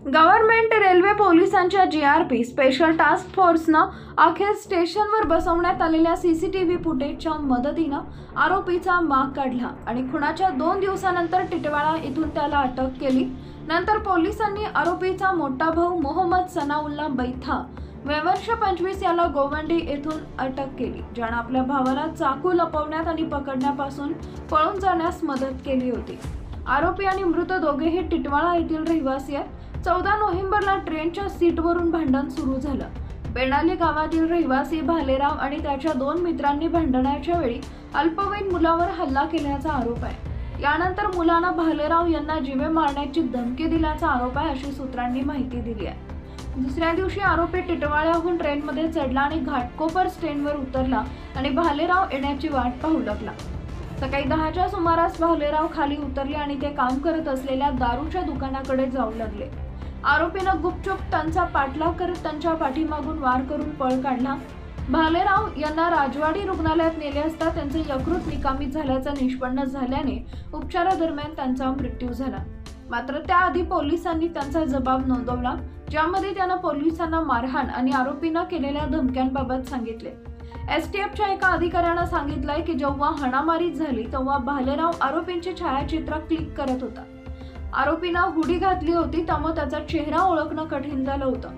Government railway पोलिसांच्या GRP special task फोर्सनं अखेर स्टेशनवर बसवण्यात आलेल्या सीसीटीव्ही फुटेजच्या मदतीनं आरोपीचा माग काढला आणि खुनाच्या 2 दिवसानंतर टिटवाळा इथून त्याला अटक केली। नंतर पोलिसांनी आरोपीचा मोठा भाऊ मोहम्मद सनाउल्ला बैथा वर्ष 25 याला गोवंडी येथून अटक केली, ज्याने आपल्या भावाला चाकू लपवण्यात आणि पकडण्यापासून पळून जाण्यास मदत केली होती। आरोपी आणि मृत दोघेही टिटवाळा येथील रहिवासी आहेत। 14 नोव्हेंबरला ट्रेनच्या सीटवरून भांडण सुरू झालं। बेणाली गावातील रहिवासी भालेराव आणि त्याच्या 2 मित्रांनी भांडणाच्या वेळी अल्पवयीन मुलावर हल्ला केल्याचा आरोप आहे। यानंतर मुलानं भालेराव यांना जीवे मारण्याची धमकी दिल्याचा आरोप आहे, अशी सूत्रांनी माहिती दिली आहे। दुसऱ्या दिवशी आरोपी टिटवाळ्याहून ट्रेनमध्ये चढला आणि घाटकोपर स्टेशनवर उतरला आणि भालेराव येण्याची वाट पाहू लागला। सकाळी 10च्या सुमारास भालेराव खाली उतरले आणि ते काम करत असलेल्या दारूच्या दुकानाकडे जाऊ लागले। आरोपीनं गुपचूप त्यांचा पाठलाग करत त्यांच्या पाठीमागून वार करून पळ काढला। भालेराव यांना राजवाडी रुग्णालयात नेले असता त्यांचे यकृत निकामी झाल्याचं निष्पन्न झाल्याने उपचारादरम्यान त्यांचा मृत्यू झाला। मात्र त्याआधी पोलिसांनी त्यांचा जबाब नोंदवला, ज्यामध्ये त्यानं पोलिसांना मारहाण आणि आरोपींना केलेल्या धमक्यांबाबत सांगितले। एसटीएफच्या एका अधिकाऱ्यानं सांगितलंय की जेव्हा हाणामारी झाली तेव्हा भालेराव आरोपींची छायाचित्र क्लिक करत होता। आरोपीनं हुडी घातली होती, त्यामुळे त्याचा चेहरा ओळखणं कठीण झालं होतं,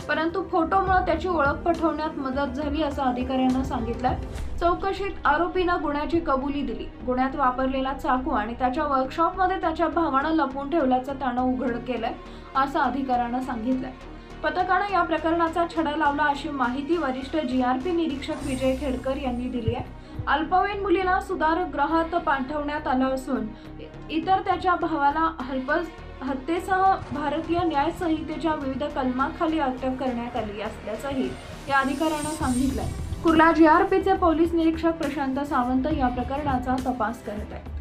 परंतु फोटोमुळे त्याची ओळख पटवण्यात मदत झाली, असं अधिकाऱ्यानं सांगितलंय। चौकशीत आरोपीनं गुन्ह्याची कबुली दिली। गुन्ह्यात वापरलेला चाकू आणि त्याच्या वर्कशॉपमध्ये त्याच्या भावानं लपवून ठेवल्याचं त्यानं उघड केलंय, असं अधिकाऱ्यानं सांगितलंय। पथकानं या प्रकरणाचा छडा लावला, अशी माहिती वरिष्ठ जीआरपी निरीक्षक विजय खेडकर यांनी दिली आहे। अल्पवयीन मुलीला सुधारगृहात पाठवण्यात आलं असून इतर त्याच्या भावाला हत्येसह भारतीय न्याय संहितेच्या विविध कलमांखाली अटक करण्यात आली असल्याचंही या अधिकाऱ्यानं सांगितलंय। कुर्ला जीआरपीचे पोलीस निरीक्षक प्रशांत सावंत या प्रकरणाचा तपास करत आहेत।